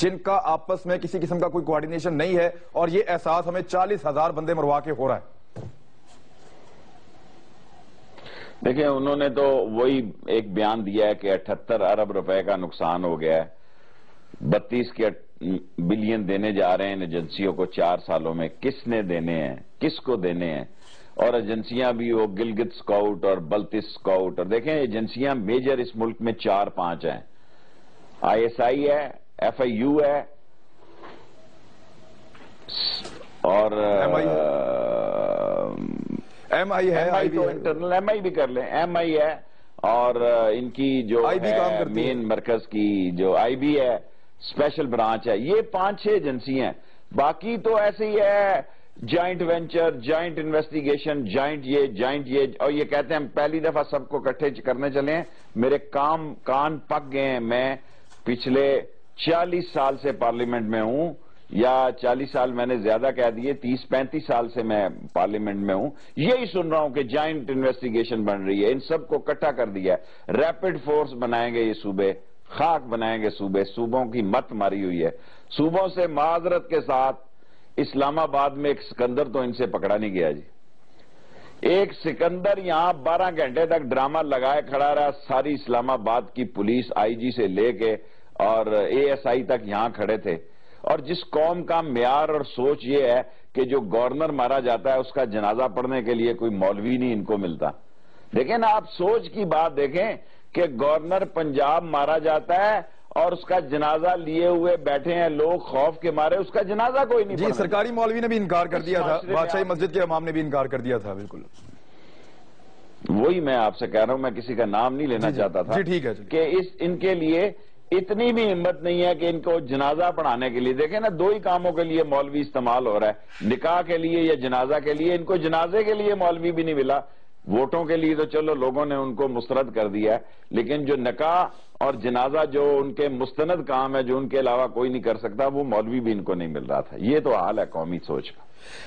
جن کا آپس میں کسی قسم کا کوئی کوارڈینیشن نہیں ہے اور یہ احساس ہمیں 40,000 بندے مروا کے ہو رہا ہے؟ دیکھیں انہوں نے تو وہی ایک بیان دیا ہے کہ 78 ارب روپے کا نقصان ہو گیا ہے، 32 بلین دینے جا رہے ہیں ان ایجنسیوں کو 4 سالوں میں. کس نے دینے ہیں، کس کو دینے ہیں؟ اور ایجنسیاں بھی وہ گلگت سکاؤٹ اور بلتس سکاؤٹ، اور دیکھیں ایجنسیاں میجر اس ملک میں 4-5 ہیں. ISI ہے، FIU ہے، اور MI ہے، تو انٹرنل MI بھی کر لیں، MI ہے، اور ان کی جو ہے مین مرکز کی جو IB ہے، اسپیشل برانچ ہے. یہ 5-6 ایجنسی ہیں. باقی تو ایسے ہی ہے، joint venture, joint investigation, joint یہ، اور یہ کہتے ہیں ہم پہلی دفعہ سب کو اکٹھے کرنے چلے ہیں. میرے کان پک گئے ہیں. میں پچھلے 40 سال سے پارلیمنٹ میں ہوں، یا 40 سال میں نے زیادہ کہہ دیے، 30-35 سال سے میں پارلیمنٹ میں ہوں. یہی سن رہا ہوں کہ جوائنٹ انویسٹیگیشن بن رہی ہے. ان سب کو اکٹھا کر دیا ہے، ریپڈ فورس بنائیں گے، یہ صوبے خاک بنائیں گے. صوبوں کی مت ماری ہوئی ہے. صوبوں سے معذرت کے ساتھ اسلام آباد میں ایک سکندر تو ان سے پکڑا نہیں گیا جی. ایک سکندر یہاں 12 گھنٹے تک ڈرامہ لگائے کھڑا رہا. ساری اسلام آباد کی پولیس IG سے لے کے اور ASI تک یہاں کھڑے تھے. اور جس قوم کا معیار اور سوچ یہ ہے کہ جو گورنر مارا جاتا ہے اس کا جنازہ پڑھنے کے لیے کوئی مولوی نہیں ان کو ملتا. دیکھیں نا آپ سوچ کی بات دیکھیں کہ گورنر پنجاب مارا جاتا ہے اور اس کا جنازہ لیے ہوئے بیٹھے ہیں لوگ خوف کے مارے، اس کا جنازہ کوئی نہیں. جی سرکاری مولوی نے بھی انکار کر دیا تھا، بادشاہی مسجد کے امام نے بھی انکار کر دیا تھا. بالکل وہی میں آپ سے کہہ رہا ہوں، میں کسی کا نام نہیں لینا چاہتا تھا. جی ٹھیک ہے کہ ان کے لیے اتنی بھی ہمت نہیں ہے کہ ان کو جنازہ پڑھانے کے لیے، دیکھیں نا 2 ہی کاموں کے لیے مولوی استعمال ہو رہا ہے، نکاح کے لیے یا جنازہ کے لیے. ان کو جنازے کے لیے مولوی بھی نہیں ملا. ووٹوں کے لیے تو چلو لوگوں نے ان کو مسترد کر دیا ہے، لیکن جو نکاح اور جنازہ جو ان کے مستند کام ہے، جو ان کے علاوہ کوئی نہیں کر سکتا، وہ مولوی بھی ان کو نہیں مل رہا تھا. یہ تو حال ہے قومی سوچ کا.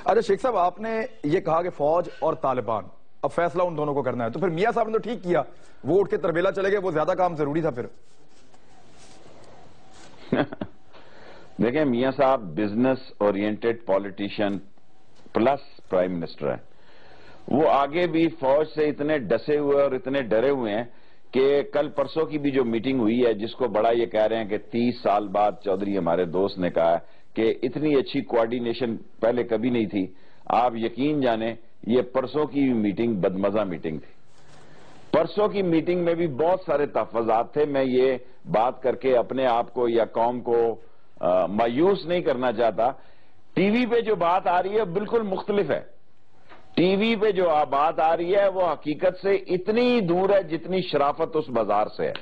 اچھا شیخ صاحب، آپ نے یہ کہا کہ فوج اور طالبان، اب فیصلہ ان دونوں کو کرنا ہے، تو پھر میاں صاحب نے تو ٹھیک کیا، وہ اٹھ کے تربیلا چلے گئے، وہ زیادہ کام ضروری تھا پھر. دیکھیں میاں صاحب business oriented politician plus prime minister ہے. وہ آگے بھی فوج سے اتنے ڈسے ہوئے اور اتنے ڈرے ہوئے ہیں کہ کل پرسوں کی بھی جو میٹنگ ہوئی ہے، جس کو بڑا یہ کہہ رہے ہیں کہ 30 سال بعد چودھری ہمارے دوست نے کہا کہ اتنی اچھی کوارڈینیشن پہلے کبھی نہیں تھی. آپ یقین جانیں یہ پرسوں کی میٹنگ بدمزہ میٹنگ تھی. پرسوں کی میٹنگ میں بھی بہت سارے تحفظات تھے. میں یہ بات کر کے اپنے آپ کو یا قوم کو مایوس نہیں کرنا چاہتا. ٹی وی پہ جو بات آ رہی ہے بالکل مختلف ہے. ٹی وی پہ جو بات آ رہی ہے وہ حقیقت سے اتنی دور ہے جتنی شرافت اس بازار سے ہے.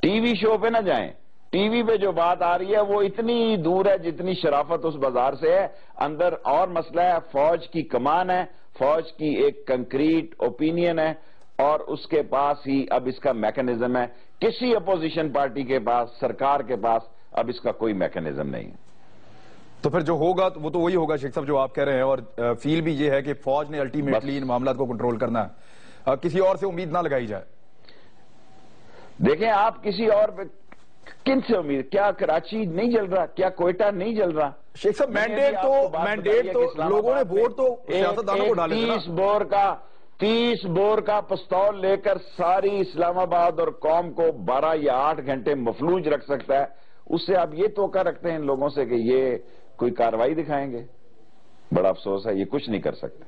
ٹی وی شو پہ نہ جائیں. ٹی وی پہ جو بات آ رہی ہے وہ اتنی دور ہے جتنی شرافت اس بازار سے ہے. اندر اور مسئلہ ہے، فوج کی کمان ہے، فوج کی ایک کنکریٹ اوپینین ہے، اور اس کے پاس ہی اب اس کا میکنزم ہے. کسی اپوزیشن پارٹی کے پاس، سرکار کے پاس اب اس کا کوئی میکنزم نہیں ہے. تو پھر جو ہوگا وہ تو وہی ہوگا شیخ صاحب جو آپ کہہ رہے ہیں، اور فیل بھی یہ ہے کہ فوج نے الٹیمیٹلی ان معاملات کو کنٹرول کرنا ہے. کسی اور سے امید نہ لگائی جائے. دیکھیں آپ کسی اور پہ کن سے امید؟ کیا کراچی نہیں جل رہا؟ کیا کوئٹہ نہیں جل رہا؟ شیخ صاحب مینڈیٹ تو لوگوں نے ووٹ تو سیاستدانوں کو ڈالے تھے نا. 30 بور کا پستول لے کر ساری اسلام آباد اور قوم کو 12 یا 8 گھنٹے مفلوج رکھ سکتا ہے. اس سے آپ یہ توقع رکھتے ہیں ان لوگوں سے کہ یہ کوئی کاروائی دکھائیں گے؟ بڑا افسوس ہے، یہ کچھ نہیں کر سکتے.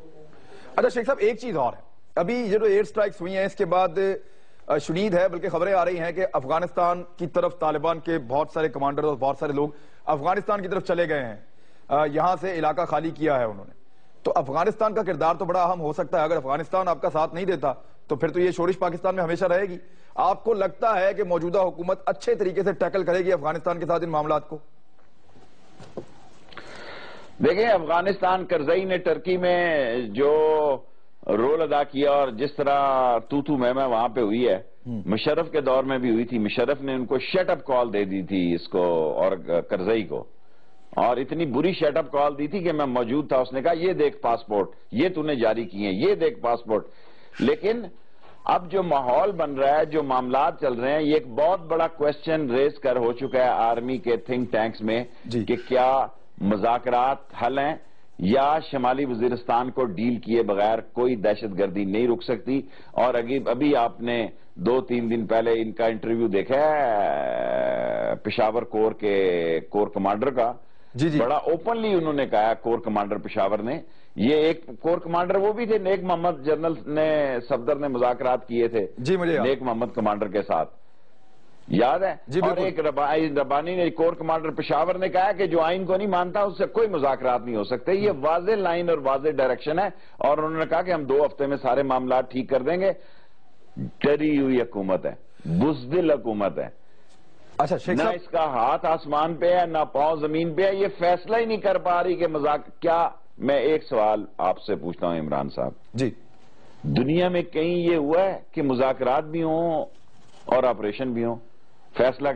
اچھا شیخ صاحب ایک چیز اور ہے، ابھی یہ جو ایئر سٹرائکس ہوئی ہیں اس کے بعد شدید ہے، بلکہ خبریں آ رہی ہیں کہ افغانستان کی طرف طالبان کے بہت سارے کمانڈر اور بہت سارے لوگ افغانستان کی طرف چلے گئے ہیں. یہاں سے علاقہ خالی کیا ہے انہوں نے. تو افغانستان کا کردار تو بڑا اہم ہو سکتا ہے. اگر افغانستان آپ کا ساتھ نہیں دیتا تو پھر تو یہ شورش پاکستان میں ہمیشہ رہے گی. آپ کو لگتا ہے کہ موجودہ حکومت اچھے طریقے سے ٹیکل کرے گی افغانستان کے ساتھ ان معاملات کو؟ دیکھیں افغانستان کرزئی نے ٹرکی میں جو رول ادا کیا اور جس طرح تو میں وہاں پہ ہوئی ہے، مشرف کے دور میں بھی ہوئی تھی. مشرف نے ان کو شٹ اپ کال دے دی تھی اس کو اور کرزئی کو، اور اتنی بری شٹ اپ کال دی تھی کہ میں موجود تھا. اس نے کہا یہ دیکھ پاسپورٹ، یہ تو نے جاری کیے ہیں، یہ دیکھ پاسپورٹ. لیکن اب جو ماحول بن رہا ہے, جو معاملات چل رہے ہیں, یہ ایک بہت بڑا کوشچن ریز کر ہو چکا ہے آرمی کے تھنک ٹینکس میں کہ کیا مذاکرات حل ہیں یا شمالی وزیرستان کو ڈیل کیے بغیر کوئی دہشت گردی نہیں رک سکتی. اور ابھی آپ نے 2-3 دن پہلے ان کا انٹرویو دیکھا ہے پشاور کور کے کور کمانڈر کا. بڑا اوپنلی انہوں نے کہا, کور کمانڈر پشاور نے, یہ ایک کور کمانڈر وہ بھی تھے نیک محمد جنرل نے, صفدر نے مذاکرات کیے تھے نیک محمد کمانڈر کے ساتھ, یاد ہے. اور ایک ربانی نے, کور کمانڈر پشاور نے کہا کہ جو آئین کو نہیں مانتا اس سے کوئی مذاکرات نہیں ہو سکتے. یہ واضح لائن اور واضح ڈائریکشن ہے, اور انہوں نے کہا کہ ہم 2 ہفتے میں سارے معاملات ٹھیک کر دیں گے. ڈری ہوئی حکومت ہے, بزدل حکومت ہے. اچھا, نہ اس کا ہاتھ آسمان پہ ہے نہ پاؤں زمین پہ ہے, یہ فیصلہ ہی نہیں کر پا رہی کہ کیا. میں ایک سوال آپ سے پوچھتا ہوں عمران صاحب جی, دنیا میں کہیں یہ ہوا ہے کہ مذاکرات بھی ہوں اور آپریشن بھی ہوں؟ فیصلہ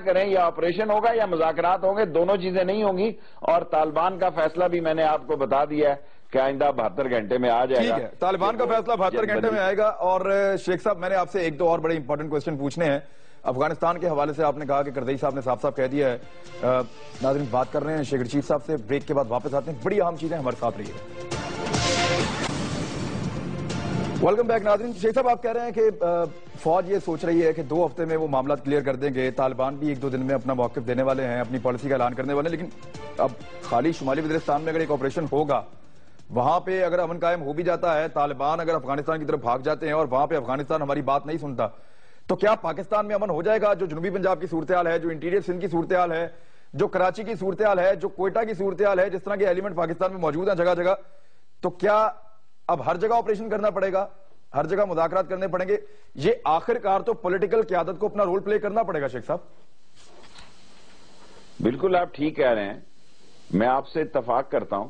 کریں یا آپریشن ہوگا یا مذاکرات ہوں گے, دونوں چیزیں نہیں ہوں گی. اور طالبان کا فیصلہ بھی میں نے آپ کو بتا دیا ہے کہ آئندہ 72 گھنٹے میں آ جائے گا. ٹھیک ہے, طالبان کا فیصلہ 72 گھنٹے میں آئے گا. اور شیخ صاحب, میں نے آپ سے 1-2 اور بڑے امپورٹنٹ کوئسچن پوچھنے ہیں. افغانستان کے حوالے سے آپ نے کہا کہ کرزئی صاحب نے صاف کہہ دیا ہے. ناظرین بات کر رہے ہیں شیخ رشید صاحب سے, بریک کے بعد واپس آتے ہیں. بڑی اہم چیزیں ہمارے ساتھ رہی ہے. ویلکم بیک ناظرین. شیخ صاحب آپ کہہ رہے ہیں کہ فوج یہ سوچ رہی ہے کہ 2 ہفتے میں وہ معاملات کلیئر کر دیں گے. طالبان بھی 1-2 دن میں اپنا موقف دینے والے ہیں, اپنی پالیسی کا اعلان کرنے والے ہیں. لیکن اب خالی شمالی وزیرستان میں اگر ایک آپریشن ہوگا, وہاں پہ اگر امن قائم ہو بھی جاتا ہے, طالبان اگر افغانستان کی طرف بھاگ جاتے ہیں اور وہاں پہ افغانستان ہماری بات نہیں سنتا, تو کیا پاکستان میں امن ہو جائے گا؟ جو جنوبی پنجاب کی صورتحال ہے, جو انٹیریئر سندھ کی صورتحال ہے, جو کراچی کی صورتحال ہے, جو کوئٹہ کی صورتحال ہے, جس طرح کے ایلیمنٹ پاکستان میں موجود ہیں جگہ جگہ, تو کیا اب ہر جگہ آپریشن کرنا پڑے گا, ہر جگہ مذاکرات کرنے پڑیں گے؟ یہ آخر کار تو پولیٹیکل قیادت کو اپنا رول پلے کرنا پڑے گا. شیخ صاحب بالکل آپ ٹھیک کہہ رہے ہیں, میں آپ سے اتفاق کرتا ہوں.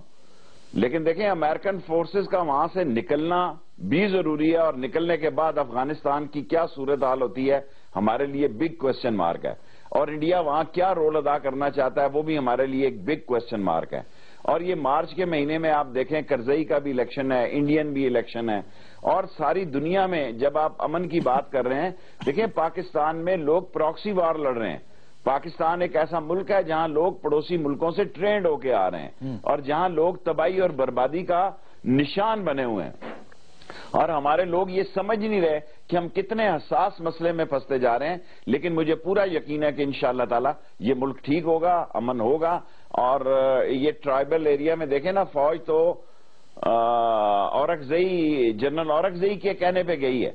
لیکن دیکھیں امریکن فورسز کا وہاں سے نکلنا بھی ضروری ہے, اور نکلنے کے بعد افغانستان کی کیا صورتحال ہوتی ہے ہمارے لیے بگ کوسچن مارک ہے. اور انڈیا وہاں کیا رول ادا کرنا چاہتا ہے وہ بھی ہمارے لیے ایک بگ کوسچن مارک ہے. اور یہ مارچ کے مہینے میں آپ دیکھیں کرزئی کا بھی الیکشن ہے, انڈین بھی الیکشن ہے, اور ساری دنیا میں جب آپ امن کی بات کر رہے ہیں, دیکھیں پاکستان میں لوگ پراکسی وار لڑ رہے ہیں. پاکستان ایک ایسا ملک ہے جہاں لوگ پڑوسی ملکوں سے ٹرینڈ ہو کے آ رہے ہیں, اور جہاں لوگ تباہی اور بربادی کا نشان بنے ہوئے ہیں. اور ہمارے لوگ یہ سمجھ نہیں رہے کہ ہم کتنے حساس مسئلے میں پھنستے جا رہے ہیں. لیکن مجھے پورا یقین ہے کہ انشاءاللہ تعالی یہ ملک ٹھیک ہوگا, امن ہوگا. اور یہ ٹرائبل ایریا میں دیکھیں نا, فوج تو اورکزئی, جنرل اورکزئی کے کہنے پہ گئی ہے,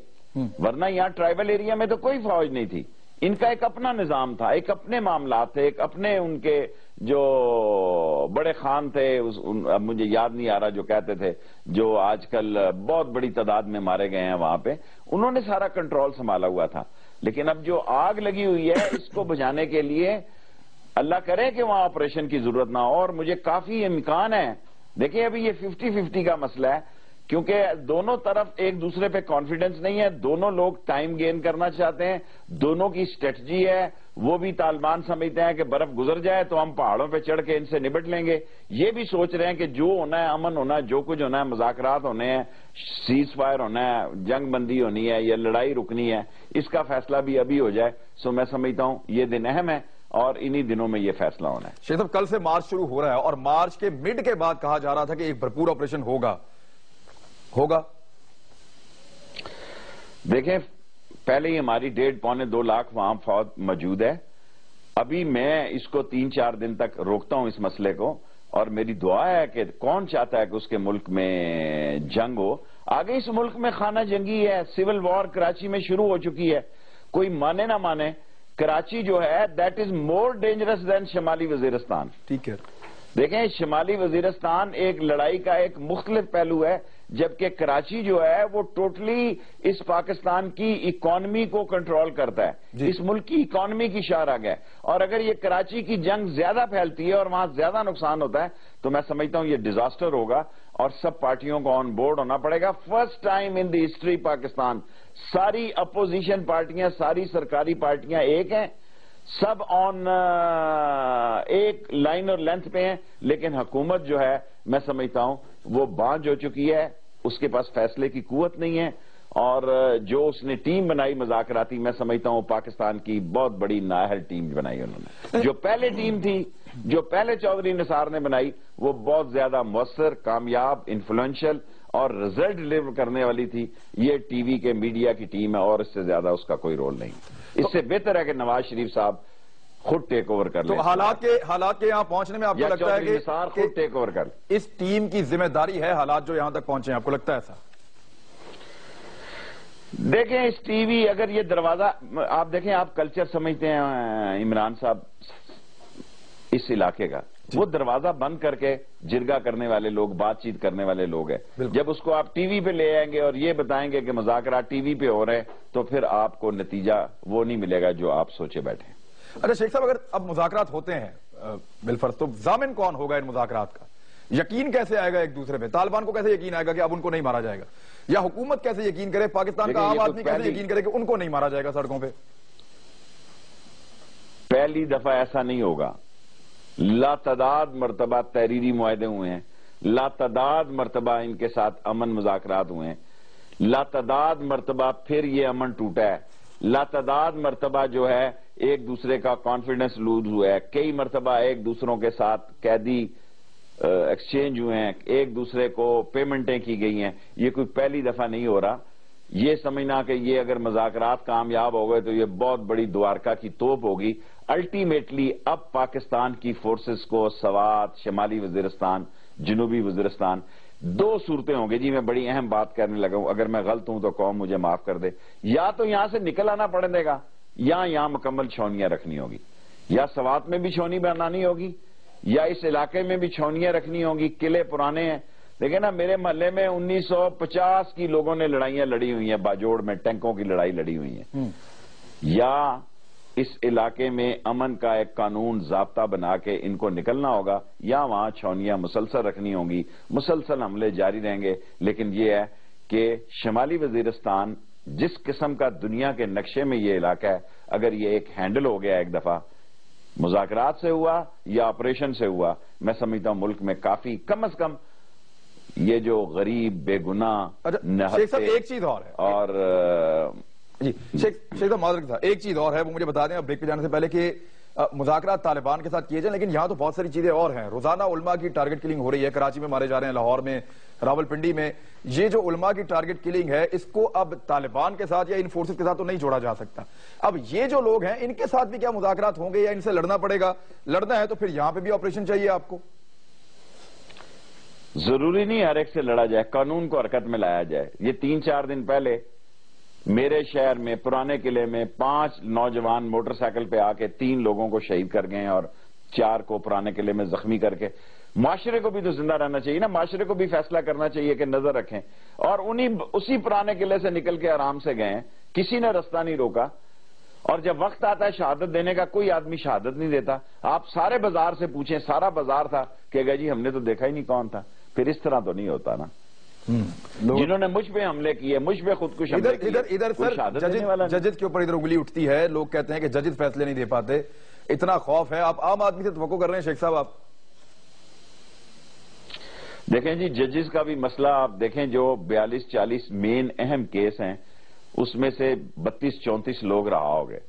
ورنہ یہاں ٹرائبل ایریا میں تو کوئی فوج نہیں تھی. ان کا ایک اپنا نظام تھا, ایک اپنے معاملات تھے, ایک اپنے ان کے جو بڑے خان تھے, اب مجھے یاد نہیں آ رہا, جو کہتے تھے, جو آج کل بہت بڑی تعداد میں مارے گئے ہیں وہاں پہ, انہوں نے سارا کنٹرول سنبھالا ہوا تھا. لیکن اب جو آگ لگی ہوئی ہے اس کو بجھانے کے لیے اللہ کرے کہ وہاں آپریشن کی ضرورت نہ ہو. اور مجھے کافی امکان ہے, دیکھیں ابھی یہ 50-50 کا مسئلہ ہے, کیونکہ دونوں طرف ایک دوسرے پہ کانفیڈنس نہیں ہے. دونوں لوگ ٹائم گین کرنا چاہتے ہیں, دونوں کی اسٹریٹجی ہے. وہ بھی طالبان سمجھتے ہیں کہ برف گزر جائے تو ہم پہاڑوں پہ چڑھ کے ان سے نبٹ لیں گے. یہ بھی سوچ رہے ہیں کہ جو ہونا ہے امن ہونا ہے, جو کچھ ہونا ہے, مذاکرات ہونے ہیں, سیز فائر ہونا ہے, جنگ بندی ہونی ہے یا لڑائی رکنی ہے, اس کا فیصلہ بھی ابھی ہو جائے. سو میں سمجھتا ہوں یہ دن اہم ہے, اور انہی دنوں میں یہ فیصلہ ہونا ہے. شیخ صاحب کل سے مارچ شروع ہو رہا ہے, اور مارچ کے مڈ کے بعد کہا جا رہا تھا کہ ایک بھرپور آپریشن ہوگا. دیکھیں پہلے ہی ہماری 1.5-2 لاکھ وہاں فوج موجود ہے. ابھی میں اس کو 3-4 دن تک روکتا ہوں اس مسئلے کو, اور میری دعا ہے کہ کون چاہتا ہے کہ اس کے ملک میں جنگ ہو. آگے اس ملک میں خانہ جنگی ہے, سول وار کراچی میں شروع ہو چکی ہے. کوئی مانے نہ مانے, کراچی جو ہے دیٹ از مور ڈینجرس دین شمالی وزیرستان. ٹھیک ہے, دیکھیں شمالی وزیرستان ایک لڑائی کا ایک مختلف پہلو ہے, جبکہ کراچی جو ہے وہ ٹوٹلی اس پاکستان کی اکانومی کو کنٹرول کرتا ہے. اس ملک کی اکانومی کی شاہراہ ہے. اور اگر یہ کراچی کی جنگ زیادہ پھیلتی ہے اور وہاں زیادہ نقصان ہوتا ہے تو میں سمجھتا ہوں یہ ڈیزاسٹر ہوگا, اور سب پارٹیوں کو آن بورڈ ہونا پڑے گا. First time in the history Pakistan ساری اپوزیشن پارٹیاں, ساری سرکاری پارٹیاں ایک ہیں, سب آن ایک لائن اور لینتھ پہ ہیں. لیکن حکومت جو ہے میں سمجھتا ہوں وہ بانجھ ہو چکی ہے, اس کے پاس فیصلے کی قوت نہیں ہے، اور جو اس نے ٹیم بنائی مذاکراتی، میں سمجھتا ہوں پاکستان کی بہت بڑی نااہل ٹیم بنائی انہوں نے۔ جو پہلے ٹیم تھی، جو پہلے چودھری نثار نے بنائی، وہ بہت زیادہ مؤثر، کامیاب، انفلوئنشل اور رزلٹ ڈلیور کرنے والی تھی۔ یہ ٹی وی کے میڈیا کی ٹیم ہے، اور اس سے زیادہ اس کا کوئی رول نہیں۔ اس سے بہتر ہے کہ نواز شریف صاحب خود ٹیک اوور کر لیں۔ تو حالات کے یہاں پہنچنے میں آپ کو لگتا ہے کہ نثار خود ٹیک اوور کر، اس ٹیم کی ذمہ داری ہے حالات جو یہاں تک پہنچے ہیں؟ آپ کو لگتا ہے ایسا؟ دیکھیں اس ٹی وی، اگر یہ دروازہ آپ دیکھیں، آپ کلچر سمجھتے ہیں عمران صاحب اس علاقے کا، وہ دروازہ بند کر کے جرگہ کرنے والے لوگ، بات چیت کرنے والے لوگ ہیں۔ جب اس کو آپ ٹی وی پہ لے آئیں گے اور یہ بتائیں گے کہ مذاکرات ٹی وی پہ ہو رہے ہیں، تو پھر آپ کو نتیجہ وہ نہیں ملے گا جو آپ سوچے بیٹھے۔ اچھا شیخ صاحب، اگر اب مذاکرات ہوتے ہیں بالفرض، تو ضامن کون ہوگا ان مذاکرات کا؟ یقین کیسے آئے گا ایک دوسرے پہ؟ طالبان کو کیسے یقین آئے گا کہ اب ان کو نہیں مارا جائے گا؟ یا حکومت کیسے یقین کرے، پاکستان کا عام آدمی کیسے یقین کرے کہ ان کو نہیں مارا جائے گا سڑکوں پہ؟ پہلی دفعہ ایسا نہیں ہوگا۔ لاتعداد مرتبہ تحریری معاہدے ہوئے ہیں، لاتعداد مرتبہ ان کے ساتھ امن مذاکرات ہوئے ہیں، لاتعداد مرتبہ پھر یہ امن ٹوٹا ہے، لاتعداد مرتبہ جو ہے ایک دوسرے کا کانفیڈنس لوز ہوا ہے، کئی مرتبہ ایک دوسروں کے ساتھ قیدی ایکسچینج ہوئے ہیں، ایک دوسرے کو پیمنٹیں کی گئی ہیں۔ یہ کوئی پہلی دفعہ نہیں ہو رہا۔ یہ سمجھنا کہ یہ اگر مذاکرات کامیاب ہو گئے تو یہ بہت بڑی دوارکا کی توپ ہوگی۔ الٹیمیٹلی اب پاکستان کی فورسز کو سوات، شمالی وزیرستان، جنوبی وزیرستان، دو صورتیں ہوں گی۔ جی میں بڑی اہم بات کرنے لگا ہوں، اگر میں غلط ہوں تو قوم مجھے معاف کر دے۔ یا تو یہاں سے نکل آنا پڑے گا، یا یہاں مکمل چھونیاں رکھنی ہوگی، یا سوات میں بھی چھونی بنانی ہوگی، یا اس علاقے میں بھی چھونیاں رکھنی ہوں گی۔ قلعے پرانے ہیں، دیکھیں نا، میرے محلے میں 1950 کی لوگوں نے لڑائیاں لڑی ہوئی ہیں، باجوڑ میں ٹینکوں کی لڑائی لڑی ہوئی ہیں۔ یا اس علاقے میں امن کا ایک قانون ضابطہ بنا کے ان کو نکلنا ہوگا، یا وہاں چھونیاں مسلسل رکھنی ہوں گی، مسلسل حملے جاری رہیں گے۔ لیکن یہ ہے کہ شمالی وزیرستان جس قسم کا دنیا کے نقشے میں یہ علاقہ ہے، اگر یہ ایک ہینڈل ہو گیا ایک دفعہ، مذاکرات سے ہوا یا آپریشن سے ہوا، میں سمجھتا ہوں ملک میں کافی کم از کم یہ جو غریب بے گناہ شیخ صاحب ایک چیز اور ہے، اور جی شیخ صاحب معذرت صاحب ایک چیز اور ہے، وہ مجھے بتا دیں اب بریک پہ جانے سے پہلے کہ مذاکرات طالبان کے ساتھ کیے جائیں، لیکن یہاں تو بہت ساری چیزیں اور ہیں۔ روزانہ علماء کی ٹارگٹ کلنگ ہو رہی ہے، کراچی میں مارے جا رہے ہیں، لاہور میں، راولپنڈی میں۔ یہ جو علماء کی ٹارگٹ کلنگ ہے، اس کو اب طالبان کے ساتھ یا ان فورسز کے ساتھ تو نہیں جوڑا جا سکتا۔ اب یہ جو لوگ ہیں ان کے ساتھ بھی کیا مذاکرات ہوں گے، یا ان سے لڑنا پڑے گا؟ لڑنا ہے تو پھر یہاں پہ بھی آپریشن چاہیے آپ کو؟ ضروری نہیں ہر ایک سے لڑا جائے، قانون کو حرکت میں لایا جائے۔ یہ 3-4 دن پہلے میرے شہر میں پرانے قلعے میں 5 نوجوان موٹر سائیکل پہ آ کے 3 لوگوں کو شہید کر گئے اور 4 کو پرانے قلعے میں زخمی کر کے۔ معاشرے کو بھی تو زندہ رہنا چاہیے نا، معاشرے کو بھی فیصلہ کرنا چاہیے کہ نظر رکھیں، اور اسی پرانے قلعے سے نکل کے آرام سے گئے، کسی نے رستہ نہیں روکا۔ اور جب وقت آتا ہے شہادت دینے کا، کوئی آدمی شہادت نہیں دیتا۔ آپ سارے بازار سے پوچھیں، سارا بازار تھا کہ گا جی ہم نے تو دیکھا ہی نہیں کون تھا۔ پھر اس طرح تو نہیں ہوتا نا۔ جنہوں نے مجھ پہ حملے کیے، مجھ پہ خودکش حملے کیے، ادھر سر ججز کے اوپر ادھر انگلی اٹھتی ہے، لوگ کہتے ہیں کہ ججز فیصلے نہیں دے پاتے، اتنا خوف ہے۔ آپ عام آدمی سے توقع کر رہے ہیں شیخ صاحب؟ آپ دیکھیں جی، ججز کا بھی مسئلہ آپ دیکھیں، جو 42-40 مین اہم کیس ہیں، اس میں سے 32-34 لوگ رہا ہو گئے۔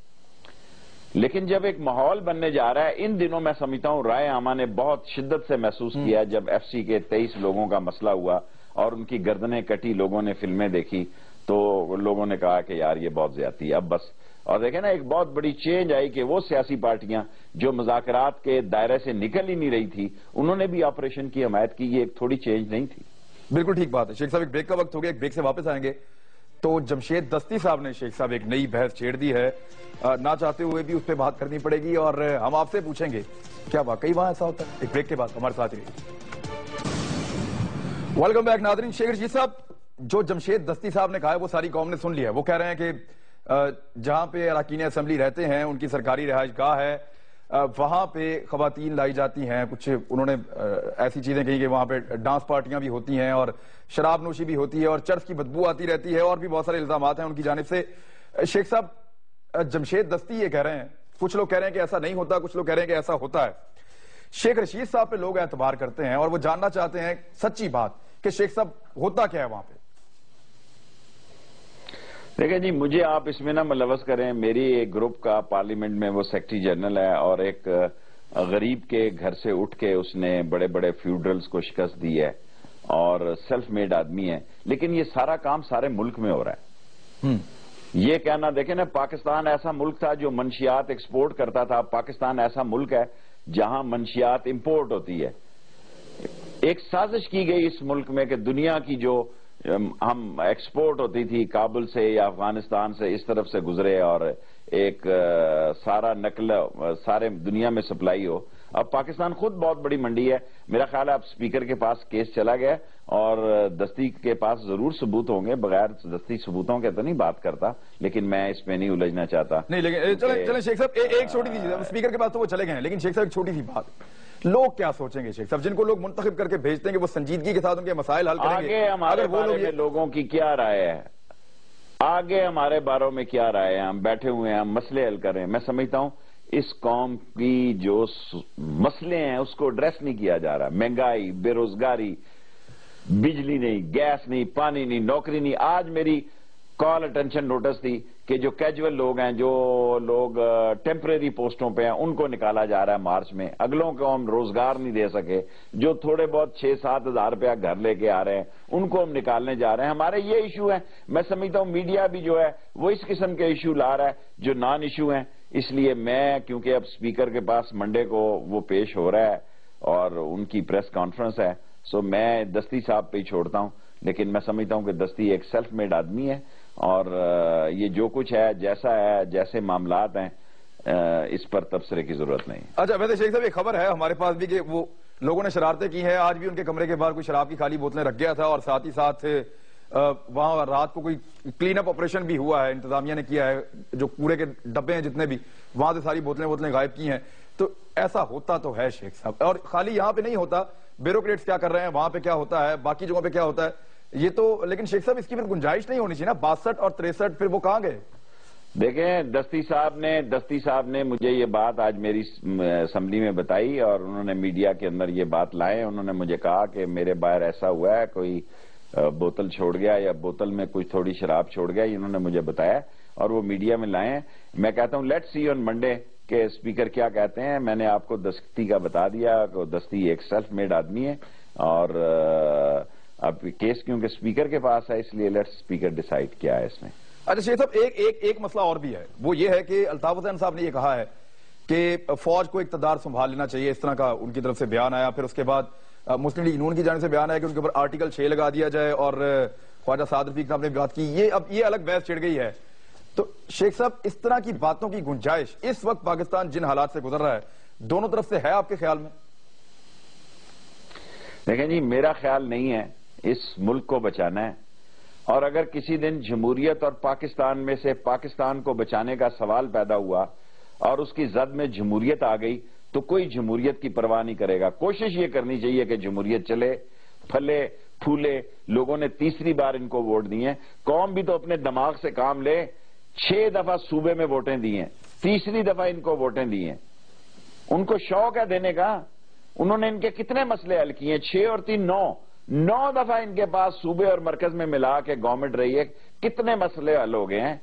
لیکن جب ایک ماحول بننے جا رہا ہے، ان دنوں میں سمجھتا ہوں رائے عامہ نے بہت شدت سے محسوس کیا جب ایف سی کے 23 لوگوں کا مسئلہ ہوا اور ان کی گردنیں کٹی، لوگوں نے فلمیں دیکھی، تو لوگوں نے کہا کہ یار یہ بہت زیادتی ہے اب بس۔ اور دیکھیں نا، ایک بہت بڑی چینج آئی کہ وہ سیاسی پارٹیاں جو مذاکرات کے دائرے سے نکل ہی نہیں رہی تھی، انہوں نے بھی آپریشن کی حمایت کی۔ یہ ایک تھوڑی چینج نہیں تھی؟ بالکل ٹھیک بات ہے شیخ صاحب۔ ایک بریک کا وقت ہو گیا، ایک بریک سے واپس آئیں گے۔ تو جمشید دستی صاحب نے شیخ صاحب ایک نئی بحث چھیڑ دی ہے، نہ چاہتے ہوئے بھی اس پہ بات کرنی پڑے گی، اور ہم آپ سے پوچھیں گے کیا واقعی وہاں ایسا ہوتا ہے؟ ایک بریک کے بعد ہمارے ساتھ رہیے۔ ویلکم بیک ناظرین۔ شیخ رشید صاحب، جو جمشید دستی صاحب نے کہا ہے وہ ساری قوم نے سن لیا ہے۔ وہ کہہ رہے ہیں کہ جہاں پہ اراکین اسمبلی رہتے ہیں، ان کی سرکاری رہائش گاہ ہے، وہاں پہ خواتین لائی جاتی ہیں۔ کچھ انہوں نے ایسی چیزیں کہی کہ وہاں پہ ڈانس پارٹیاں بھی ہوتی ہیں اور شراب نوشی بھی ہوتی ہے اور چرس کی بدبو آتی رہتی ہے، اور بھی بہت سارے الزامات ہیں ان کی جانب سے۔ شیخ صاحب، جمشید دستی یہ کہہ رہے ہیں، کچھ لوگ کہہ رہے ہیں کہ ایسا نہیں ہوتا، کچھ لوگ کہہ رہے ہیں کہ ایسا ہوتا ہے۔ شیخ رشید صاحب پہ لوگ اعتبار کرتے ہیں اور وہ جاننا چاہتے ہیں سچی بات کہ شیخ صاحب ہوتا کیا ہے وہاں پہ؟ دیکھیں جی، مجھے آپ اس میں نہ ملوث کریں. میری ایک گروپ کا پارلیمنٹ میں وہ سیکرٹری جنرل ہے اور ایک غریب کے گھر سے اٹھ کے اس نے بڑے بڑے فیوڈرلز کو شکست دی ہے اور سیلف میڈ آدمی ہے. لیکن یہ سارا کام سارے ملک میں ہو رہا ہے. یہ کہنا، دیکھیں نا، پاکستان ایسا ملک تھا جو منشیات ایکسپورٹ کرتا تھا. پاکستان ایسا ملک ہے جہاں منشیات امپورٹ ہوتی ہے. ایک سازش کی گئی اس ملک میں کہ دنیا کی جو ہم ایکسپورٹ ہوتی تھی کابل سے یا افغانستان سے، اس طرف سے گزرے اور ایک سارا نقل سارے دنیا میں سپلائی ہو. اب پاکستان خود بہت بڑی منڈی ہے. میرا خیال ہے اب اسپیکر کے پاس کیس چلا گیا اور دستی کے پاس ضرور ثبوت ہوں گے. بغیر دستی ثبوتوں کے تو نہیں بات کرتا، لیکن میں اس میں نہیں الجھنا چاہتا. نہیں، لیکن چلیں شیخ صاحب ایک چھوٹی سی چیز، اسپیکر کے پاس تو وہ چلے گئے ہیں، لیکن شیخ صاحب ایک چھوٹی سی بات، لوگ کیا سوچیں گے شیخ صاحب جن کو لوگ منتخب کر کے بھیجتے ہیں کہ وہ سنجیدگی کے ساتھ ان کے مسائل حل کریں گے؟ آگے ہمارے بارے میں لوگوں کی کیا رائے ہے؟ آگے ہمارے باروں میں کیا رائے ہے؟ ہم بیٹھے ہوئے ہیں، ہم مسئلے حل کر رہے ہیں. میں سمجھتا ہوں اس قوم کی جو مسئلے ہیں اس کو ایڈریس نہیں کیا جا رہا. مہنگائی، بے روزگاری، بجلی نہیں، گیس نہیں، پانی نہیں، نوکری نہیں. آج میری کال اٹینشن نوٹس تھی کہ جو کیجول لوگ ہیں، جو لوگ ٹیمپریری پوسٹوں پہ ہیں، ان کو نکالا جا رہا ہے مارچ میں. اگلوں کو ہم روزگار نہیں دے سکے. جو تھوڑے بہت 6-7 ہزار روپیہ گھر لے کے آ رہے ہیں ان کو ہم نکالنے جا رہے ہیں. ہمارے یہ ایشو ہیں. میں سمجھتا ہوں میڈیا بھی جو ہے وہ اس قسم کے ایشو لا رہا ہے جو نان ایشو ہیں. اس لیے میں، کیونکہ اب اسپیکر کے پاس منڈے کو وہ پیش ہو رہا ہے اور ان کی پریس کانفرنس ہے، سو میں دستی صاحب پہ ہی چھوڑتا ہوں. لیکن میں سمجھتا ہوں کہ دستی ایک سیلف میڈ آدمی ہے اور یہ جو کچھ ہے، جیسا ہے، جیسے معاملات ہیں، اس پر تبصرے کی ضرورت نہیں. اچھا، ویسے شیخ صاحب ایک خبر ہے ہمارے پاس بھی کہ وہ لوگوں نے شرارتیں کی ہیں. آج بھی ان کے کمرے کے باہر کوئی شراب کی خالی بوتلیں رکھ گیا تھا اور ساتھ ہی ساتھ وہاں رات کو کوئی کلین اپ آپریشن بھی ہوا ہے، انتظامیہ نے کیا ہے. جو کوڑے کے ڈبے ہیں جتنے بھی، وہاں سے ساری بوتلیں غائب کی ہیں. تو ایسا ہوتا تو ہے شیخ صاحب، اور خالی یہاں پہ نہیں ہوتا. بیوروکریٹس کیا کر رہے ہیں، وہاں پہ کیا ہوتا ہے، باقی جگہوں پہ کیا ہوتا ہے، یہ تو. لیکن شیخ صاحب اس کی پھر گنجائش نہیں ہونی چاہیے نا. 62 اور 63 پھر وہ کہاں گئے؟ دیکھیں، دستی صاحب نے مجھے یہ بات آج میری اسمبلی میں بتائی اور انہوں نے میڈیا کے اندر یہ بات لائے. انہوں نے مجھے کہا کہ میرے باہر ایسا ہوا ہے، کوئی بوتل چھوڑ گیا یا بوتل میں کچھ تھوڑی شراب چھوڑ گیا. انہوں نے مجھے بتایا اور وہ میڈیا میں لائے ہیں. میں کہتا ہوں لیٹس سی آن منڈے کہ اسپیکر کیا کہتے ہیں. میں نے آپ کو دستی کا بتا دیا کہ دستی ایک سیلف میڈ آدمی ہے اور اب کیس کیونکہ اسپیکر کے پاس ہے، اس لیے لیٹس اسپیکر ڈیسائیڈ کیا ہے اس میں. اچھا شیخ صاحب ایک مسئلہ اور بھی ہے. وہ یہ ہے کہ الطاف حسین صاحب نے یہ کہا ہے کہ فوج کو اقتدار سنبھال لینا چاہیے. اس طرح کا ان کی طرف سے بیان آیا. پھر اس کے بعد مسلم لیگ نون کی جانب سے بیان آیا کہ ان کے اوپر آرٹیکل 6 لگا دیا جائے اور خواجہ سعد رفیق صاحب نے بات کی. اب یہ الگ بحث چھڑ گئی ہے. تو شیخ صاحب اس طرح کی باتوں کی گنجائش اس وقت پاکستان جن حالات سے گزر رہا ہے دونوں طرف سے ہے آپ کے خیال میں؟ دیکھیں جی، میرا خیال نہیں ہے. اس ملک کو بچانا ہے اور اگر کسی دن جمہوریت اور پاکستان میں سے پاکستان کو بچانے کا سوال پیدا ہوا اور اس کی زد میں جمہوریت آ گئی تو کوئی جمہوریت کی پرواہ نہیں کرے گا. کوشش یہ کرنی چاہیے کہ جمہوریت چلے، پھلے پھولے. لوگوں نے تیسری بار ان کو ووٹ دیے ہیں. قوم بھی تو اپنے دماغ سے کام لے. 6 دفعہ صوبے میں ووٹیں دی ہیں، تیسری دفعہ ان کو ووٹیں دی ہیں. ان کو شوق ہے دینے کا. انہوں نے ان کے کتنے مسئلے حل کیے ہیں؟ 6 اور 3 9 دفعہ ان کے پاس صوبے اور مرکز میں ملا کے گورنمنٹ رہی ہے. کتنے مسئلے حل ہو گئے ہیں؟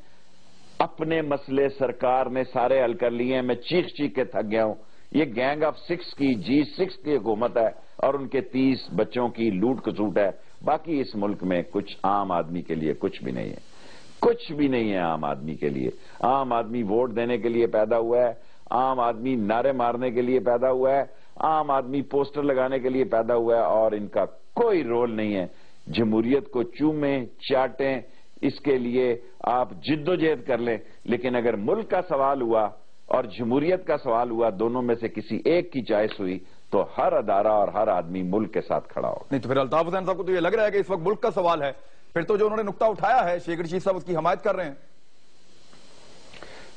اپنے مسئلے سرکار نے سارے حل کر لیے ہیں. میں چیخ کے تھک گیا ہوں. یہ گینگ آف 6 کی G6 کی حکومت ہے اور ان کے 30 بچوں کی لوٹ کسوٹ ہے. باقی اس ملک میں کچھ عام آدمی کے لیے کچھ بھی نہیں ہے. کچھ بھی نہیں ہے عام آدمی کے لیے. عام آدمی ووٹ دینے کے لیے پیدا ہوا ہے. عام آدمی نعرے مارنے کے لیے پیدا ہوا ہے. عام آدمی پوسٹر لگانے کے لیے پیدا ہوا ہے اور ان کا کوئی رول نہیں ہے. جمہوریت کو چومیں چاٹیں، اس کے لیے آپ جدوجہد کر لیں. لیکن اگر ملک کا سوال ہوا اور جمہوریت کا سوال ہوا، دونوں میں سے کسی ایک کی چوائس ہوئی تو ہر ادارہ اور ہر آدمی ملک کے ساتھ کھڑا ہو. نہیں تو پھر الطاف حسین صاحب کو تو یہ لگ رہا ہے کہ اس وقت ملک کا سوال ہے. پھر تو جو انہوں نے نقطہ اٹھایا ہے شیخ رشید صاحب اس کی حمایت کر رہے ہیں.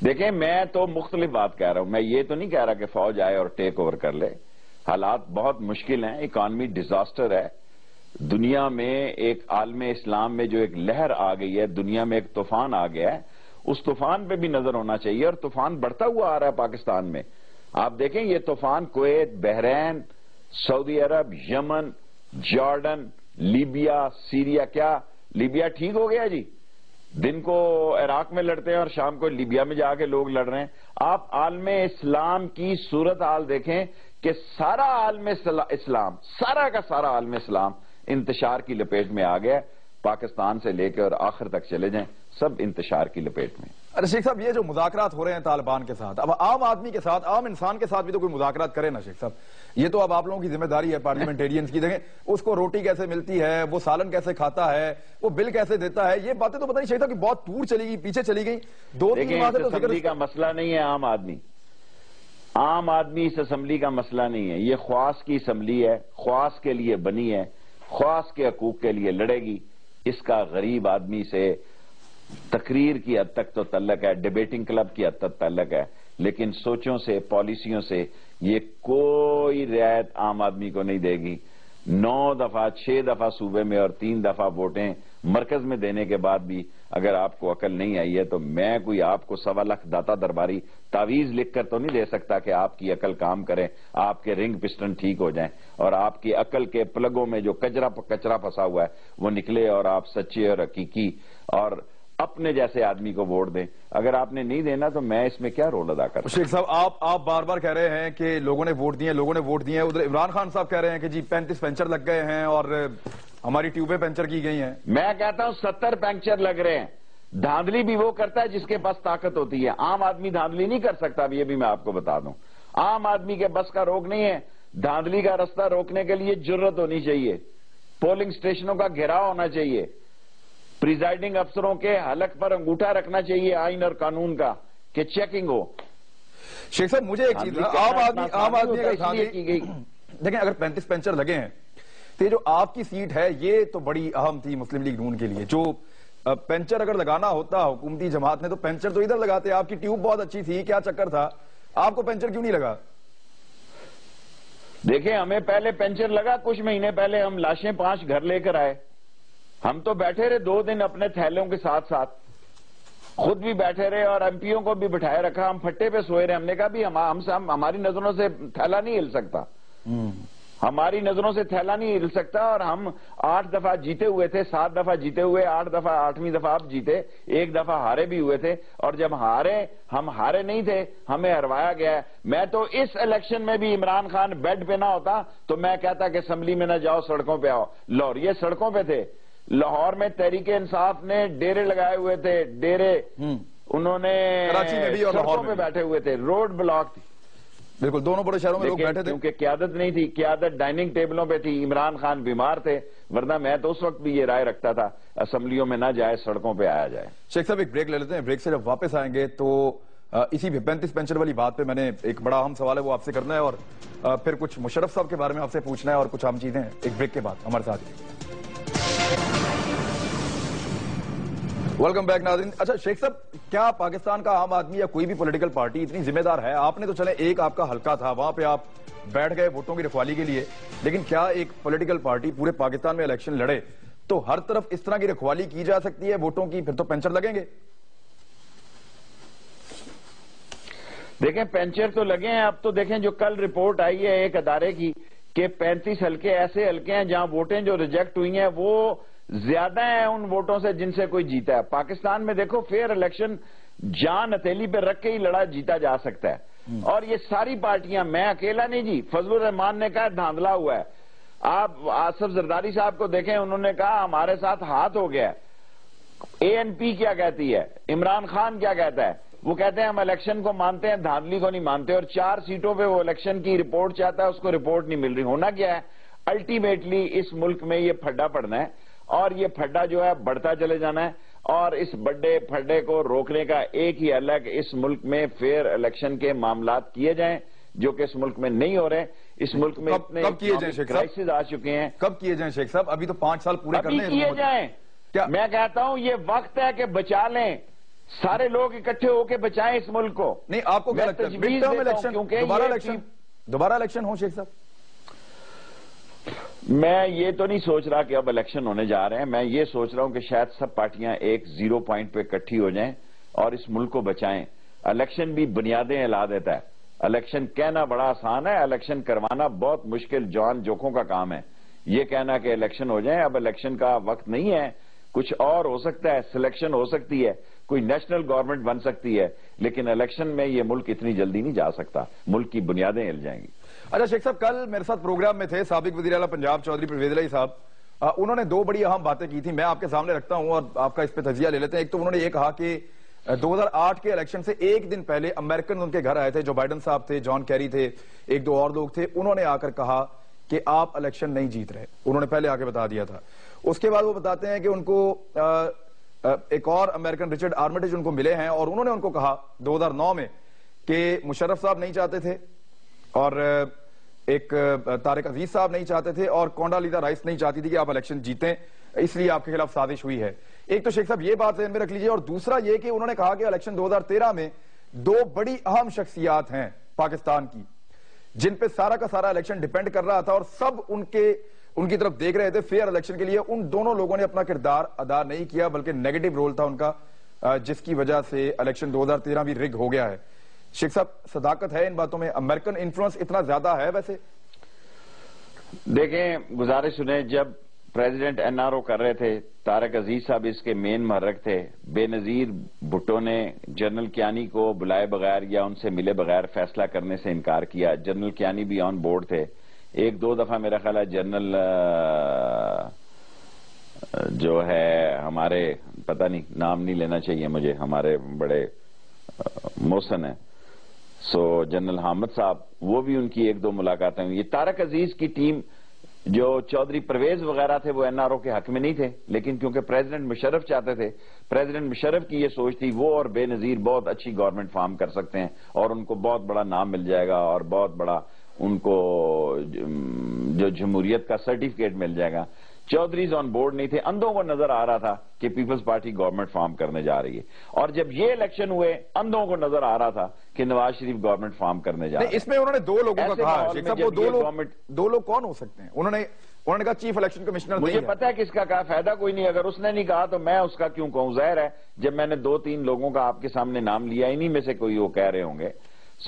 دیکھیں، میں تو مختلف بات کہہ رہا ہوں. میں یہ تو نہیں کہہ رہا کہ فوج آئے اور ٹیک اوور کر لے. حالات بہت مشکل ہیں. اکانومی ڈیزاسٹر ہے. دنیا میں ایک عالم اسلام میں جو ایک لہر آ گئی ہے، دنیا میں ایک طوفان آ گیا ہے. اس طوفان پہ بھی نظر ہونا چاہیے اور طوفان بڑھتا ہوا آ رہا ہے پاکستان میں. آپ دیکھیں یہ طوفان کویت، بحرین، سعودی عرب، یمن، جارڈن، لیبیا سیریا، کیا لیبیا ٹھیک ہو گیا جی؟ دن کو عراق میں لڑتے ہیں اور شام کو لیبیا میں جا کے لوگ لڑ رہے ہیں. آپ عالم اسلام کی صورتحال دیکھیں کہ سارا عالم اسلام، سارا کا سارا عالم اسلام انتشار کی لپیٹ میں آ گیا. پاکستان سے لے کے اور آخر تک چلے جائیں، سب انتشار کی لپیٹ میں. ارے شیخ صاحب، یہ جو مذاکرات ہو رہے ہیں طالبان کے ساتھ، اب عام آدمی کے ساتھ، عام انسان کے ساتھ بھی تو کوئی مذاکرات کرے نا شیخ صاحب. یہ تو اب آپ لوگوں کی ذمہ داری ہے پارلیمنٹیرینز کی. دیکھیں اس کو روٹی کیسے ملتی ہے، وہ سالن کیسے کھاتا ہے، وہ بل کیسے دیتا ہے، یہ باتیں تو پتہ نہیں شیخ صاحب کہ بہت دور چلی گئی، پیچھے چلی گئی. دو تین ماہ سے تو اسمبلی کا مسئلہ نہیں ہے عام آدمی اس اسمبلی کا مسئلہ نہیں ہے. یہ خواص کی اسمبلی ہے، خواص کے لیے بنی ہے، خواص کے حقوق کے لیے لڑے گی. اس کا غریب آدمی سے تقریر کی حد تک تو تعلق ہے، ڈیبیٹنگ کلب کی حد تک تعلق ہے، لیکن سوچوں سے، پالیسیوں سے یہ کوئی رعایت عام آدمی کو نہیں دے گی. 9 دفعہ 6 دفعہ صوبے میں اور 3 دفعہ ووٹیں مرکز میں دینے کے بعد بھی اگر آپ کو عقل نہیں آئی ہے تو میں کوئی آپ کو 1.25 لاکھ داتا درباری تعویذ لکھ کر تو نہیں دے سکتا کہ آپ کی عقل کام کرے، آپ کے رنگ پسٹن ٹھیک ہو جائیں اور آپ کی عقل کے پلگوں میں جو کچرا پھنسا ہوا ہے وہ نکلے اور آپ سچے اور حقیقی اور اپنے جیسے آدمی کو ووٹ دیں. اگر آپ نے نہیں دینا تو میں اس میں کیا رول ادا کروں؟ شیخ صاحب، آپ بار بار کہہ رہے ہیں کہ لوگوں نے ووٹ دیے، ادھر عمران خان صاحب کہہ رہے ہیں کہ جی 35 پنچر لگ گئے ہیں اور ہماری ٹیوبیں پنچر کی گئی ہیں. میں کہتا ہوں 70 پنچر لگ رہے ہیں. دھاندلی بھی وہ کرتا ہے جس کے پاس طاقت ہوتی ہے. عام آدمی دھاندلی نہیں کر سکتا. اب یہ بھی میں آپ کو بتا دوں، عام آدمی کے بس کا روک نہیں ہے. دھاندلی کا رستہ روکنے کے لیے جرت ہونی چاہیے، پولنگ سٹیشنوں کا گھیراؤ ہونا چاہیے، پریزائڈنگ افسروں کے حلق پر انگوٹھا رکھنا چاہیے آئین اور قانون کا کہ چیکنگ ہو. شیخ صاحب مجھے ایک چیز، عام آدمی دیکھیں اگر 35 پنچر لگے ہیں تو یہ جو آپ کی سیٹ ہے یہ تو بڑی اہم تھی مسلم لیگ نون کے لیے. جو پنچر اگر لگانا ہوتا حکومتی جماعت نے تو پنچر تو ادھر لگاتے. آپ کی ٹیوب بہت اچھی تھی، کیا چکر تھا، آپ کو پنچر کیوں نہیں لگا؟ دیکھیں ہمیں پہلے پنچر لگا، کچھ مہینے پہلے ہم لاشیں 5 گھر لے کر آئے. ہم تو بیٹھے رہے 2 دن اپنے تھیلوں کے ساتھ ساتھ، خود بھی بیٹھے رہے اور ایم پیوں کو بھی بٹھائے رکھا. ہم پھٹے پہ سوئے رہے. ہم نے کہا بھی ہماری نظروں سے تھیلا نہیں ہل سکتا، ہماری نظروں سے تھیلا نہیں ہل سکتا. اور ہم 8 دفعہ جیتے ہوئے تھے، 7 دفعہ جیتے ہوئے، 8 دفعہ 8ویں دفعہ آپ جیتے، 1 دفعہ ہارے بھی ہوئے تھے. اور جب ہم ہارے نہیں تھے، ہمیں ہروایا گیا ہے. میں تو اس الیکشن میں بھی عمران خان بیڈ پہ نہ ہوتا تو میں کہتا کہ اسمبلی میں نہ جاؤ، سڑکوں پہ آؤ. لاہور یہ سڑکوں پہ تھے. لاہور میں تحریک انصاف نے ڈیرے لگائے ہوئے تھے، ڈیرے انہوں نے سڑکوں پہ بیٹھے ہوئے تھے، روڈ بلاک تھی. بالکل دونوں بڑے شہروں میں لوگ بیٹھے تھے کیونکہ قیادت نہیں تھی، قیادت ڈائننگ ٹیبلوں پہ تھی. عمران خان بیمار تھے، ورنہ میں تو اس وقت بھی یہ رائے رکھتا تھا اسمبلیوں میں نہ جائے، سڑکوں پہ آیا جائے. شیخ صاحب ایک بریک لے لیتے ہیں. بریک سے جب واپس آئیں گے تو اسی 35 پنچر والی بات پہ میں نے ایک بڑا اہم سوال ہے وہ آپ سے کرنا ہے اور پھر کچھ مشرف صاحب کے بارے میں آپ سے پوچھنا ہے اور کچھ عام چیزیں. ایک بریک کے بعد ہمارے ساتھ. ویلکم بیک ناظرین. اچھا شیخ صاحب، کیا پاکستان کا عام آدمی یا کوئی بھی پولیٹیکل پارٹی اتنی ذمہ دار ہے؟ آپ نے تو چلے ایک آپ کا حلقہ تھا، وہاں پہ آپ بیٹھ گئے ووٹوں کی رکھوالی کے لیے، لیکن کیا ایک پولیٹیکل پارٹی پورے پاکستان میں الیکشن لڑے تو ہر طرف اس طرح کی رکھوالی کی جا سکتی ہے ووٹوں کی؟ پھر تو پنچر لگیں گے. دیکھیں پنچر تو لگے ہیں. اب تو دیکھیں جو کل رپورٹ آئی ہے ایک ادارے کی کہ 35 حلقے ایسے حلقے ہیں جہاں ووٹیں جو ریجیکٹ ہوئی ہیں وہ زیادہ ہیں ان ووٹوں سے جن سے کوئی جیتا ہے. پاکستان میں دیکھو فیئر الیکشن جان ہتھیلی پہ رکھ کے ہی لڑا جیتا جا سکتا ہے. اور یہ ساری پارٹیاں، میں اکیلا نہیں جی، فضل الرحمان نے کہا دھاندلا ہوا ہے. آپ آصف زرداری صاحب کو دیکھیں، انہوں نے کہا ہمارے ساتھ ہاتھ ہو گیا. اے این پی کیا کہتی ہے، عمران خان کیا کہتا ہے؟ وہ کہتے ہیں ہم الیکشن کو مانتے ہیں، دھاندلی کو نہیں مانتے. اور 4 سیٹوں پہ وہ الیکشن کی رپورٹ چاہتا ہے، اس کو رپورٹ نہیں مل رہی. ہونا کیا ہے؟ الٹیمیٹلی اس ملک میں یہ پھڈا پڑنا ہے اور یہ پھڈا جو ہے بڑھتا چلے جانا ہے. اور اس بڑے پھڈے کو روکنے کا ایک ہی حل ہے کہ اس ملک میں فیئر الیکشن کے معاملات کیے جائیں، جو کہ اس ملک میں نہیں ہو رہے. اس ملک میں اتنے کرائسس آ چکے ہیں. کب کیے جائیں شیخ صاحب؟ ابھی تو 5 سال پورے کرنے ہیں. ابھی کیے جائیں. میں کہتا ہوں یہ وقت ہے کہ بچا لیں، سارے لوگ اکٹھے ہو کے بچائیں اس ملک کو. نہیں آپ کو کیا لگتا ہے مڈ ٹرم الیکشن دوبارہ الیکشن ہو شیخ صاحب؟ میں یہ تو نہیں سوچ رہا کہ اب الیکشن ہونے جا رہے ہیں. میں یہ سوچ رہا ہوں کہ شاید سب پارٹیاں ایک 0 پوائنٹ پہ اکٹھی ہو جائیں اور اس ملک کو بچائیں. الیکشن بھی بنیادیں ہلا دیتا ہے. الیکشن کہنا بڑا آسان ہے، الیکشن کروانا بہت مشکل جان جوکھوں کا کام ہے. یہ کہنا کہ الیکشن ہو جائیں، اب الیکشن کا وقت نہیں ہے، کچھ اور ہو سکتا ہے، سلیکشن ہو سکتی ہے، کوئی نیشنل گورنمنٹ بن سکتی ہے، لیکن الیکشن میں یہ ملک اتنی جلدی نہیں جا سکتا، ملک کی بنیادیں ہل جائیں گی۔ اچھا شیخ صاحب، کل میرے ساتھ پروگرام میں تھے سابق وزیر اعلیٰ پنجاب چودھری پرویز الہی صاحب، انہوں نے دو بڑی اہم باتیں کی تھی، میں آپ کے سامنے رکھتا ہوں اور آپ کا اس پہ تجزیہ لے لیتے ہیں۔ ایک تو انہوں نے یہ کہا کہ 2008 کے الیکشن سے ایک دن پہلے امریکن ان کے گھر آئے تھے، جو بائیڈن صاحب تھے، جان کیری تھے، ایک دو اور لوگ تھے، انہوں نے آ کر کہا کہ آپ الیکشن نہیں جیت رہے، انہوں نے پہلے آ کے بتا دیا تھا۔ اس کے بعد وہ بتاتے ہیں کہ ان کو ایک اور امریکن رچرڈ آرمیٹیج ان کو ملے ہیں اور انہوں نے ان کو کہا 2009 میں کہ مشرف صاحب نہیں چاہتے تھے اور ایک طارق عزیز صاحب نہیں چاہتے تھے اور کونڈالیزا رائس نہیں چاہتی تھی کہ آپ الیکشن جیتیں، اس لیے آپ کے خلاف سازش ہوئی ہے۔ ایک تو شیخ صاحب یہ بات ذہن میں رکھ لیجئے، اور دوسرا یہ کہ انہوں نے کہا کہ الیکشن 2013 میں دو بڑی اہم شخصیات ہیں پاکستان کی جن پہ سارا کا سارا الیکشن ڈیپینڈ کر رہا تھا اور سب ان کی طرف دیکھ رہے تھے فیئر الیکشن کے لیے، ان دونوں لوگوں نے اپنا کردار ادا نہیں کیا بلکہ نیگیٹو رول تھا ان کا، جس کی وجہ سے الیکشن 2013 بھی رگ ہو گیا ہے۔ شیخ صاحب صداقت ہے ان باتوں میں؟ امریکن انفلوئنس اتنا زیادہ ہے ویسے؟ دیکھیں گزارش سنیں، جب پریزیڈنٹ این آر او کر رہے تھے طارق عزیز صاحب اس کے مین محرک تھے، بے نظیر بھٹو نے جنرل کیانی کو بلائے بغیر یا ان سے ملے بغیر فیصلہ کرنے سے انکار کیا، جنرل کیانی بھی آن بورڈ تھے، ایک دو دفعہ میرا خیال ہے جنرل جو ہے ہمارے پتہ نہیں نام نہیں لینا چاہیے مجھے، ہمارے بڑے محسن ہیں جنرل حامد صاحب، وہ بھی ان کی ایک دو ملاقاتیں ہوئی۔ یہ طارق عزیز کی ٹیم جو چودھری پرویز وغیرہ تھے وہ این آر او کے حق میں نہیں تھے، لیکن کیونکہ پریزیڈنٹ مشرف چاہتے تھے، پریزیڈنٹ مشرف کی یہ سوچ تھی وہ اور بے نظیر بہت اچھی گورنمنٹ فارم کر سکتے ہیں اور ان کو بہت بڑا نام مل جائے گا اور بہت بڑا ان کو جو جمہوریت کا سرٹیفکیٹ مل جائے گا۔ چودھریز آن بورڈ نہیں تھے، اندھوں کو نظر آ رہا تھا کہ پیپلز پارٹی گورنمنٹ فارم کرنے جا رہی ہے، اور جب یہ الیکشن ہوئے اندھوں کو نظر آ رہا تھا کہ نواز شریف گورنمنٹ فارم کرنے جا رہا ہے۔ اس میں انہوں نے دو لوگوں کا کہا ہے، دو لوگ کون ہو سکتے ہیں؟ انہوں نے کہا چیف الیکشن کمشنر، مجھے پتا ہے کس کا کہا، فائدہ کوئی نہیں، اگر اس نے نہیں کہا تو میں اس کا کیوں کہوں، ظاہر ہے جب میں نے دو تین لوگوں کا آپ کے سامنے نام لیا انہی میں سے کوئی وہ کہہ رہے ہوں گے۔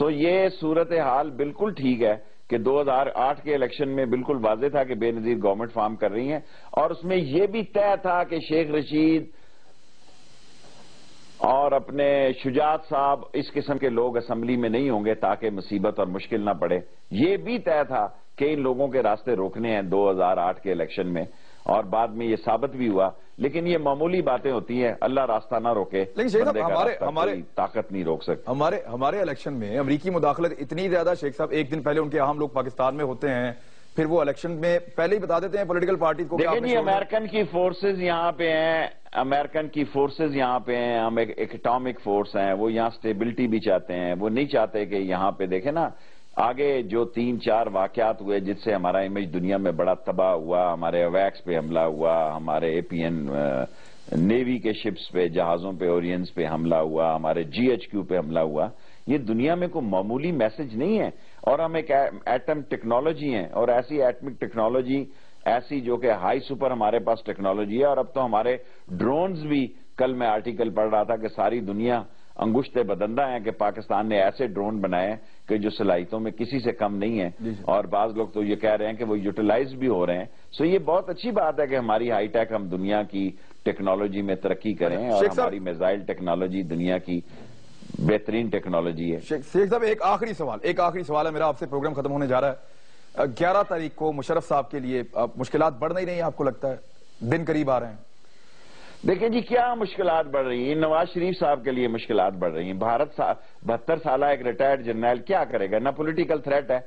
یہ صورتحال بالکل ٹھیک ہے کہ 2008 کے الیکشن میں بالکل واضح تھا کہ بے نظیر گورنمنٹ فارم کر رہی ہیں، اور اس میں یہ بھی طے تھا کہ شیخ رشید اور اپنے شجاعت صاحب اس قسم کے لوگ اسمبلی میں نہیں ہوں گے تاکہ مصیبت اور مشکل نہ پڑے، یہ بھی طے تھا کہ ان لوگوں کے راستے روکنے ہیں 2008 کے الیکشن میں، اور بعد میں یہ ثابت بھی ہوا۔ لیکن یہ معمولی باتیں ہوتی ہیں، اللہ راستہ نہ روکے، بندے کا راستہ کوئی طاقت نہیں روک سکتی۔ ہمارے الیکشن میں امریکی مداخلت اتنی زیادہ شیخ صاحب، ایک دن پہلے ان کے اہم لوگ پاکستان میں ہوتے ہیں، پھر وہ الیکشن میں پہلے ہی بتا دیتے ہیں پولیٹیکل پارٹیز کو۔ دیکھیں جی، امریکن کی فورسز یہاں پہ ہیں، امریکن کی فورسز یہاں پہ ہیں، ہم ایک اٹامک فورس ہیں، وہ یہاں سٹیبلٹی بھی چاہتے ہیں، وہ نہیں چاہتے کہ یہاں پہ دیکھیں نا آگے جو 3-4 واقعات ہوئے جس سے ہمارا امیج دنیا میں بڑا تباہ ہوا، ہمارے اویکس پہ حملہ ہوا، ہمارے اے پی این نیوی کے شپس پہ، جہازوں پہ، اورینز پہ حملہ ہوا، ہمارے GHQ پہ حملہ ہوا، یہ دنیا میں کوئی معمولی میسج نہیں ہے، اور ہم ایک ایٹم ٹیکنالوجی ہیں، اور ایسی ایٹمک ٹیکنالوجی ایسی جو کہ ہائی سپر ہمارے پاس ٹیکنالوجی ہے، اور اب تو ہمارے ڈرونز بھی، کل میں آرٹیکل پڑھ رہا تھا کہ ساری دنیا انگشت بدندہ ہیں کہ پاکستان نے ایسے ڈرون بنائے کہ جو صلاحیتوں میں کسی سے کم نہیں ہیں، اور بعض لوگ تو یہ کہہ رہے ہیں کہ وہ یوٹیلائز بھی ہو رہے ہیں۔ یہ بہت اچھی بات ہے کہ ہماری ہائی ٹیک ہم دنیا کی ٹیکنالوجی میں ترقی کریں، اور ہماری میزائل ٹیکنالوجی دنیا کی بہترین ٹیکنالوجی ہے۔ شیخ صاحب ایک آخری سوال ہے میرا آپ سے، پروگرام ختم ہونے جا رہا ہے۔ 11 تاریخ کو مشرف صاحب کے لیے مشکلات بڑھ نہیں رہی ہیں آپ کو لگتا ہے؟ دن قریب آ رہے ہیں۔ دیکھیں جی، کیا مشکلات بڑھ رہی ہیں؟ نواز شریف صاحب کے لیے مشکلات بڑھ رہی ہیں۔ 72 سالہ ایک ریٹائرڈ جرنیل کیا کرے گا؟ نہ پولیٹیکل تھریٹ ہے،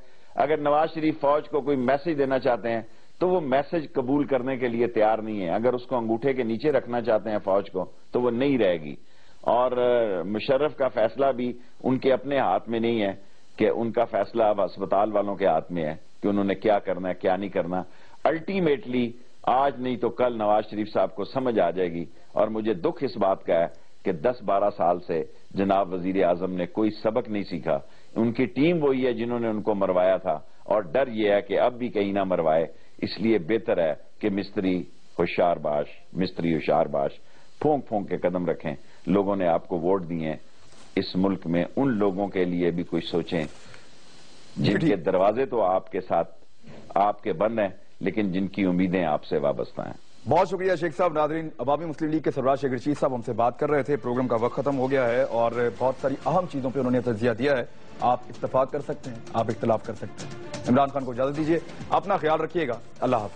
اگر نواز شریف فوج کو کوئی میسج دینا چاہتے ہیں تو وہ میسج قبول کرنے کے لیے تیار نہیں ہے، اگر اس کو انگوٹھے کے نیچے رکھنا چاہتے ہیں فوج کو تو وہ نہیں رہے گی، اور مشرف کا فیصلہ بھی ان کے اپنے ہاتھ میں نہیں ہے کہ ان کا فیصلہ اب ہسپتال والوں کے ہاتھ میں ہے کہ انہوں نے کیا کرنا ہے کیا نہیں کرنا۔ الٹیمیٹلی آج نہیں تو کل نواز شریف صاحب کو سمجھ آ جائے گی، اور مجھے دکھ اس بات کا ہے کہ 10-12 سال سے جناب وزیر اعظم نے کوئی سبق نہیں سیکھا، ان کی ٹیم وہی ہے جنہوں نے ان کو مروایا تھا، اور ڈر یہ ہے کہ اب بھی کہیں نہ مروائے، اس لیے بہتر ہے کہ مستری ہوشیار باش، پھونک پھونک کے قدم رکھیں۔ لوگوں نے آپ کو ووٹ دیے ہیں، اس ملک میں ان لوگوں کے لیے بھی کچھ سوچیں جن کے دروازے تو آپ کے ساتھ آپ کے بند ہیں، لیکن جن کی امیدیں آپ سے وابستہ ہیں. بہت شکریہ شیخ صاحب. ناظرین، عوامی مسلم لیگ کے سربراہ شیخ رشید صاحب ہم سے بات کر رہے تھے. پروگرام کا وقت ختم ہو گیا ہے اور بہت ساری اہم چیزوں پہ انہوں نے تجزیہ دیا ہے. آپ اتفاق کر سکتے ہیں، آپ اختلاف کر سکتے ہیں. عمران خان کو اجازت دیجیے. اپنا خیال رکھیے گا. اللہ حافظ.